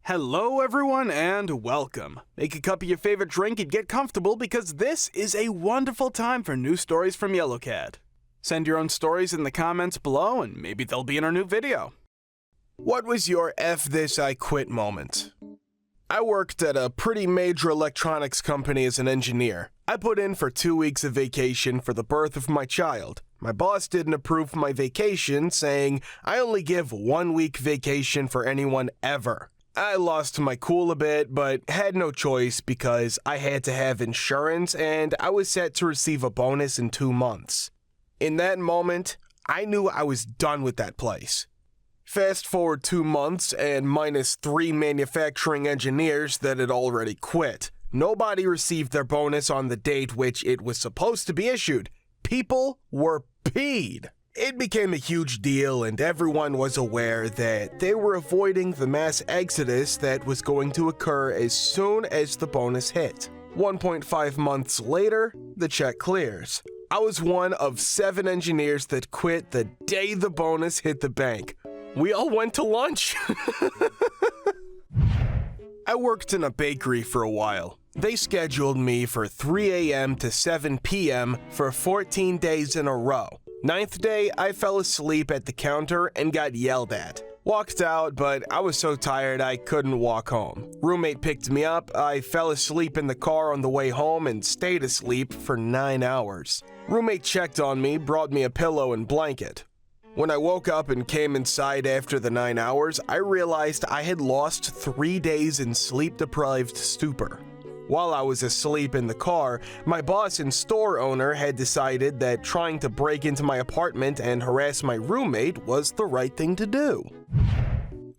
Hello everyone and welcome. Make a cup of your favorite drink and get comfortable because this is a wonderful time for new stories from Yellowcat. Send your own stories in the comments below and maybe they'll be in our new video. What was your F this I quit moment? I worked at a pretty major electronics company as an engineer. I put in for 2 weeks of vacation for the birth of my child. My boss didn't approve my vacation, saying I only give 1 week vacation for anyone ever. I lost my cool a bit, but had no choice because I had to have insurance and I was set to receive a bonus in 2 months. In that moment, I knew I was done with that place. Fast forward 2 months and minus 3 manufacturing engineers that had already quit. Nobody received their bonus on the date which it was supposed to be issued. People were peed. It became a huge deal and everyone was aware that they were avoiding the mass exodus that was going to occur as soon as the bonus hit. 1.5 months later, the check clears. I was one of 7 engineers that quit the day the bonus hit the bank. We all went to lunch. I worked in a bakery for a while. They scheduled me for 3 a.m. to 7 p.m. for 14 days in a row. 9th day, I fell asleep at the counter and got yelled at. Walked out, but I was so tired I couldn't walk home. Roommate picked me up, I fell asleep in the car on the way home and stayed asleep for 9 hours. Roommate checked on me, brought me a pillow and blanket. When I woke up and came inside after the 9 hours, I realized I had lost 3 days in sleep-deprived stupor. While I was asleep in the car, my boss and store owner had decided that trying to break into my apartment and harass my roommate was the right thing to do.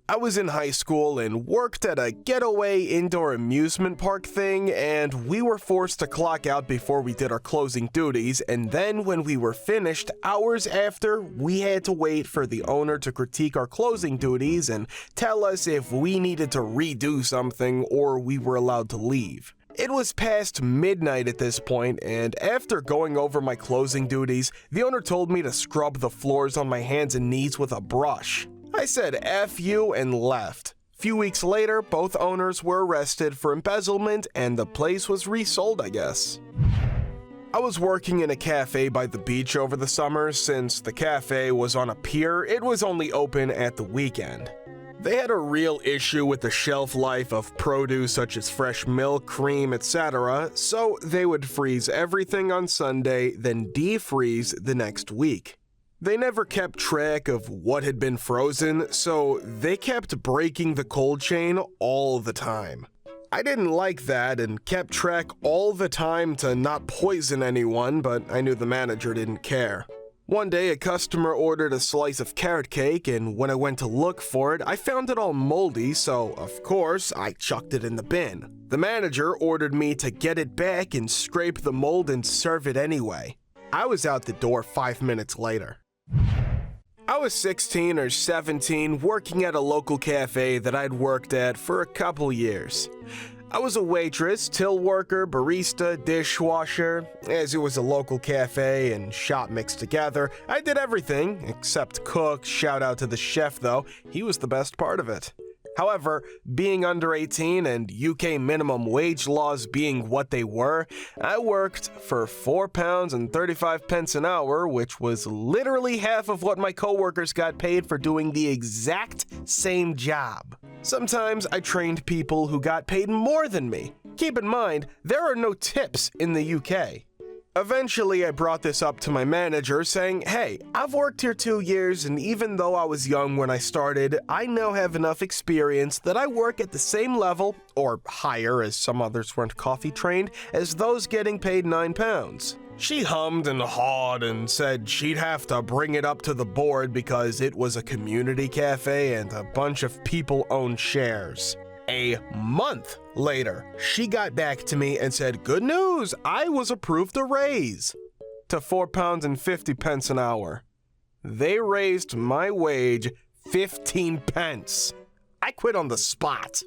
I was in high school and worked at a getaway indoor amusement park thing, and we were forced to clock out before we did our closing duties, and then when we were finished, hours after, we had to wait for the owner to critique our closing duties and tell us if we needed to redo something or we were allowed to leave. It was past midnight at this point, and after going over my closing duties, the owner told me to scrub the floors on my hands and knees with a brush. I said F you and left. Few weeks later, both owners were arrested for embezzlement and the place was resold, I guess. I was working in a cafe by the beach over the summer. Since the cafe was on a pier, it was only open at the weekend. They had a real issue with the shelf life of produce such as fresh milk, cream, etc., so they would freeze everything on Sunday, then defreeze the next week. They never kept track of what had been frozen, so they kept breaking the cold chain all the time. I didn't like that and kept track all the time to not poison anyone, but I knew the manager didn't care. One day, a customer ordered a slice of carrot cake, and when I went to look for it, I found it all moldy, so of course, I chucked it in the bin. The manager ordered me to get it back and scrape the mold and serve it anyway. I was out the door 5 minutes later. I was 16 or 17 working at a local cafe that I'd worked at for a couple years. I was a waitress, till worker, barista, dishwasher. As it was a local cafe and shop mixed together, I did everything except cook. Shout out to the chef though, he was the best part of it. However, being under 18 and UK minimum wage laws being what they were, I worked for £4.35 an hour, which was literally half of what my coworkers got paid for doing the exact same job. Sometimes I trained people who got paid more than me. Keep in mind, there are no tips in the UK. Eventually, I brought this up to my manager, saying, hey, I've worked here 2 years, and even though I was young when I started, I now have enough experience that I work at the same level, or higher as some others weren't coffee trained, as those getting paid £9. She hummed and hawed and said she'd have to bring it up to the board because it was a community cafe and a bunch of people owned shares. A month later, she got back to me and said, good news, I was approved a raise to £4.50 an hour. They raised my wage 15 pence. I quit on the spot.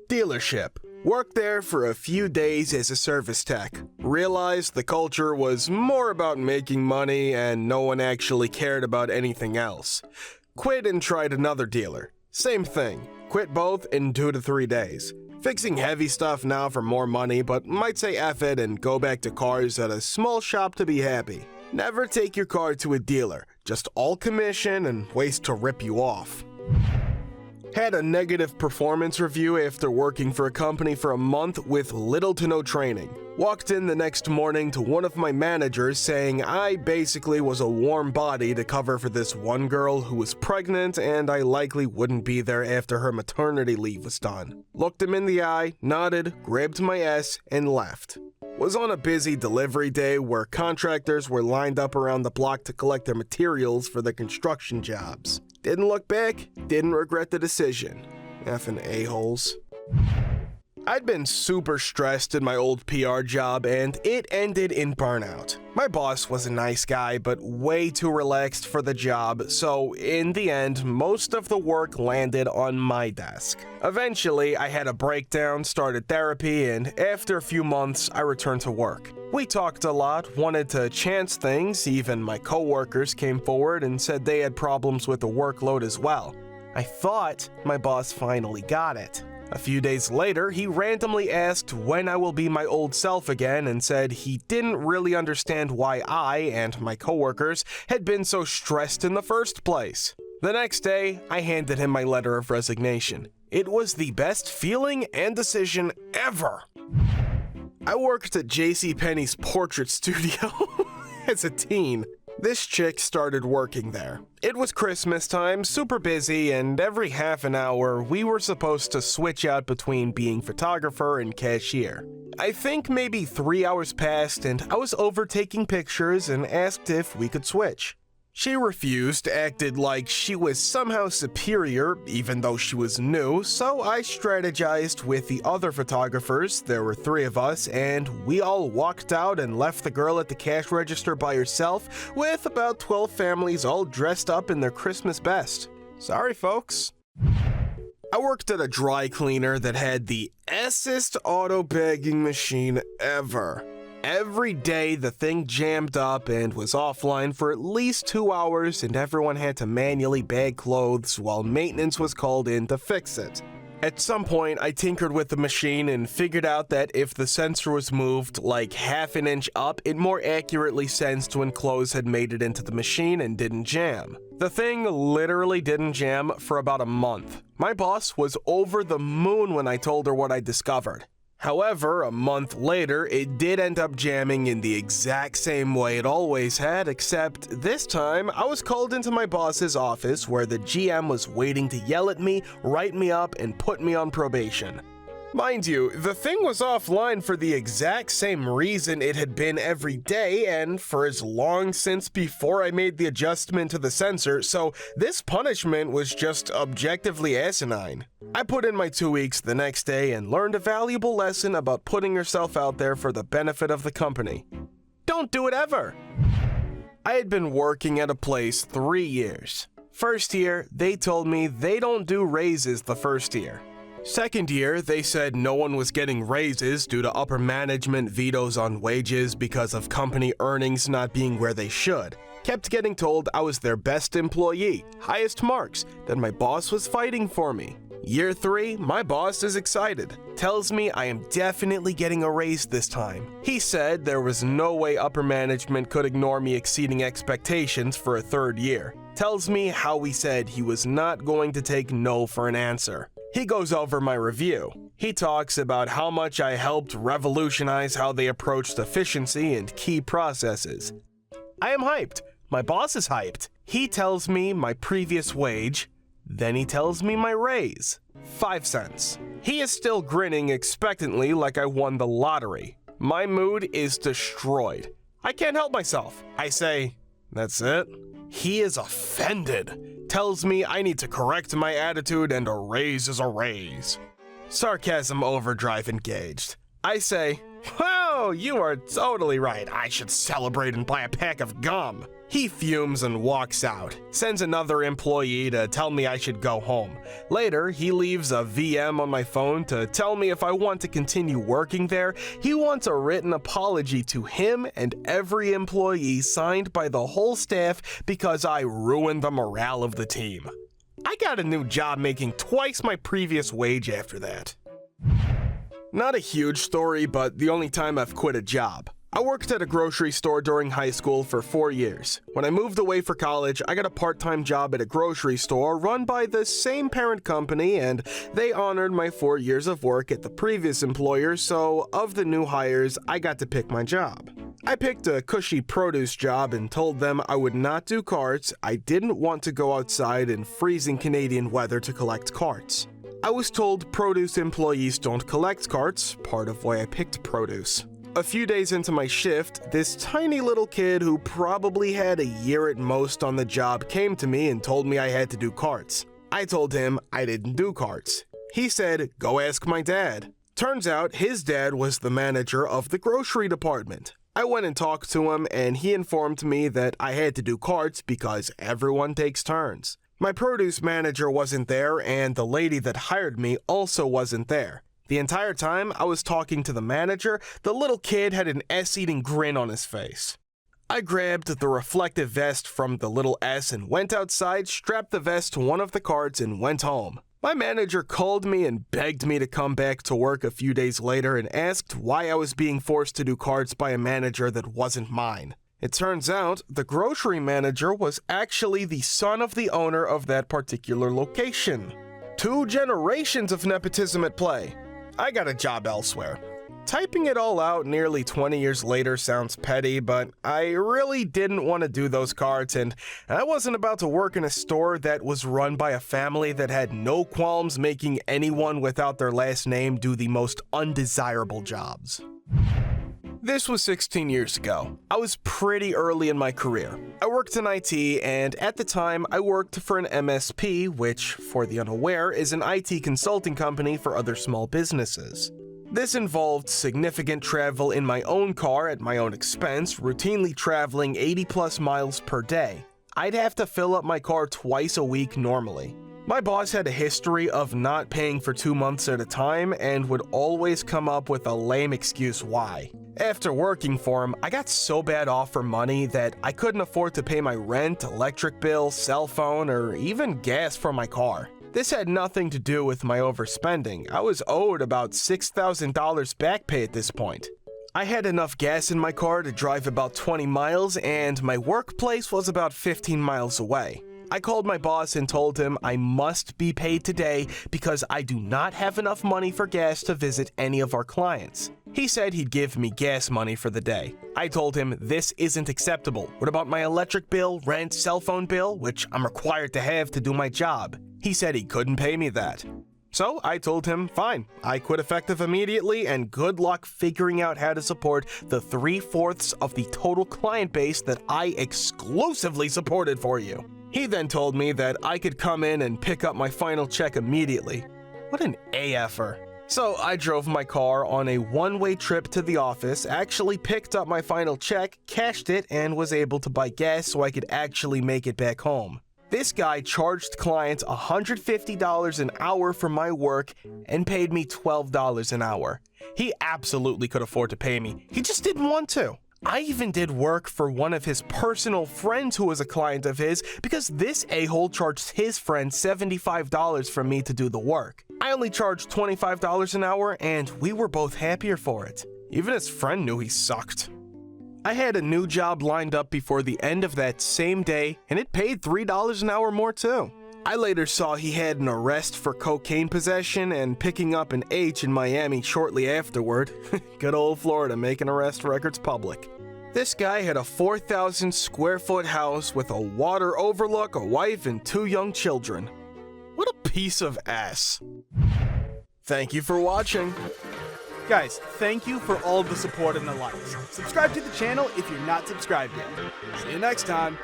Dealership. Worked there for a few days as a service tech. Realized the culture was more about making money and no one actually cared about anything else. Quit and tried another dealer. Same thing. Quit both in 2 to 3 days. Fixing heavy stuff now for more money, but might say F it and go back to cars at a small shop to be happy. Never take your car to a dealer, just all commission and ways to rip you off. Had a negative performance review after working for a company for a month with little to no training. Walked in the next morning to one of my managers saying I basically was a warm body to cover for this one girl who was pregnant and I likely wouldn't be there after her maternity leave was done. Looked him in the eye, nodded, grabbed my ass, and left. Was on a busy delivery day where contractors were lined up around the block to collect their materials for the construction jobs. Didn't look back, didn't regret the decision. Effing a-holes. I'd been super stressed in my old PR job and it ended in burnout. My boss was a nice guy but way too relaxed for the job, so in the end, most of the work landed on my desk. Eventually, I had a breakdown, started therapy, and after a few months, I returned to work. We talked a lot, wanted to chance things, even my coworkers came forward and said they had problems with the workload as well. I thought my boss finally got it. A few days later, he randomly asked when I will be my old self again and said he didn't really understand why I and my coworkers had been so stressed in the first place. The next day, I handed him my letter of resignation. It was the best feeling and decision ever. I worked at JCPenney's portrait studio as a teen. This chick started working there. It was Christmas time, super busy, and every half an hour, we were supposed to switch out between being photographer and cashier. I think maybe 3 hours passed and I was over taking pictures and asked if we could switch. She refused, acted like she was somehow superior, even though she was new, so I strategized with the other photographers, there were 3 of us, and we all walked out and left the girl at the cash register by herself with about 12 families all dressed up in their Christmas best. Sorry, folks. I worked at a dry cleaner that had the assest auto bagging machine ever. Every day the thing jammed up and was offline for at least 2 hours and everyone had to manually bag clothes while maintenance was called in to fix it. At some point I tinkered with the machine and figured out that if the sensor was moved like half an inch up, it more accurately sensed when clothes had made it into the machine and didn't jam. The thing literally didn't jam for about a month. My boss was over the moon when I told her what I discovered. However, a month later, it did end up jamming in the exact same way it always had, except this time, I was called into my boss's office where the GM was waiting to yell at me, write me up, and put me on probation. Mind you, the thing was offline for the exact same reason it had been every day and for as long since before I made the adjustment to the sensor, so this punishment was just objectively asinine. I put in my 2 weeks the next day and learned a valuable lesson about putting yourself out there for the benefit of the company. Don't do it ever! I had been working at a place 3 years. First year, they told me they don't do raises the first year. Second year, they said no one was getting raises due to upper management vetoes on wages because of company earnings not being where they should. Kept getting told I was their best employee, highest marks, that my boss was fighting for me. Year 3, my boss is excited. Tells me I am definitely getting a raise this time. He said there was no way upper management could ignore me exceeding expectations for a 3rd year. Tells me how he said he was not going to take no for an answer. He goes over my review. He talks about how much I helped revolutionize how they approached efficiency and key processes. I am hyped. My boss is hyped. He tells me my previous wage, then he tells me my raise. 5 cents. He is still grinning expectantly like I won the lottery. My mood is destroyed. I can't help myself. I say, "That's it?" He is offended. Tells me I need to correct my attitude and a raise is a raise. Sarcasm overdrive engaged. I say, "Wow, you are totally right. I should celebrate and buy a pack of gum." He fumes and walks out. Sends another employee to tell me I should go home. Later, he leaves a VM on my phone to tell me if I want to continue working there, he wants a written apology to him and every employee signed by the whole staff because I ruined the morale of the team. I got a new job making twice my previous wage after that. Not a huge story, but the only time I've quit a job. I worked at a grocery store during high school for 4 years. When I moved away for college, I got a part-time job at a grocery store run by the same parent company, and they honored my 4 years of work at the previous employer, so of the new hires, I got to pick my job. I picked a cushy produce job and told them I would not do carts. I didn't want to go outside in freezing Canadian weather to collect carts. I was told produce employees don't collect carts, part of why I picked produce. A few days into my shift, this tiny little kid who probably had a year at most on the job came to me and told me I had to do carts. I told him I didn't do carts. He said, "Go ask my dad." Turns out his dad was the manager of the grocery department. I went and talked to him, and he informed me that I had to do carts because everyone takes turns. My produce manager wasn't there, and the lady that hired me also wasn't there. The entire time I was talking to the manager, the little kid had an S-eating grin on his face. I grabbed the reflective vest from the little S and went outside, strapped the vest to one of the carts, and went home. My manager called me and begged me to come back to work a few days later and asked why I was being forced to do carts by a manager that wasn't mine. It turns out the grocery manager was actually the son of the owner of that particular location. 2 generations of nepotism at play. I got a job elsewhere. Typing it all out nearly 20 years later sounds petty, but I really didn't want to do those carts, and I wasn't about to work in a store that was run by a family that had no qualms making anyone without their last name do the most undesirable jobs. This was 16 years ago. I was pretty early in my career. I worked in IT, and at the time, I worked for an MSP, which, for the unaware, is an IT consulting company for other small businesses. This involved significant travel in my own car at my own expense, routinely traveling 80+ miles per day. I'd have to fill up my car twice a week normally. My boss had a history of not paying for 2 months at a time and would always come up with a lame excuse why. After working for him, I got so bad off for money that I couldn't afford to pay my rent, electric bill, cell phone, or even gas for my car. This had nothing to do with my overspending. I was owed about $6,000 back pay at this point. I had enough gas in my car to drive about 20 miles, and my workplace was about 15 miles away. I called my boss and told him I must be paid today because I do not have enough money for gas to visit any of our clients. He said he'd give me gas money for the day. I told him this isn't acceptable. What about my electric bill, rent, cell phone bill, which I'm required to have to do my job? He said he couldn't pay me that. So I told him, fine, I quit effective immediately and good luck figuring out how to support the 3/4 of the total client base that I exclusively supported for you. He then told me that I could come in and pick up my final check immediately. What an AFer. So I drove my car on a one-way trip to the office, actually picked up my final check, cashed it, and was able to buy gas so I could actually make it back home. This guy charged clients $150 an hour for my work and paid me $12 an hour. He absolutely could afford to pay me. He just didn't want to. I even did work for one of his personal friends who was a client of his because this a-hole charged his friend $75 from me to do the work. I only charged $25 an hour and we were both happier for it. Even his friend knew he sucked. I had a new job lined up before the end of that same day and it paid $3 an hour more too. I later saw he had an arrest for cocaine possession and picking up an H in Miami shortly afterward. Good old Florida making arrest records public. This guy had a 4,000 square foot house with a water overlook, a wife, and 2 young children. What a piece of ass. Thank you for watching. Guys, thank you for all the support and the likes. Subscribe to the channel if you're not subscribed yet. See you next time.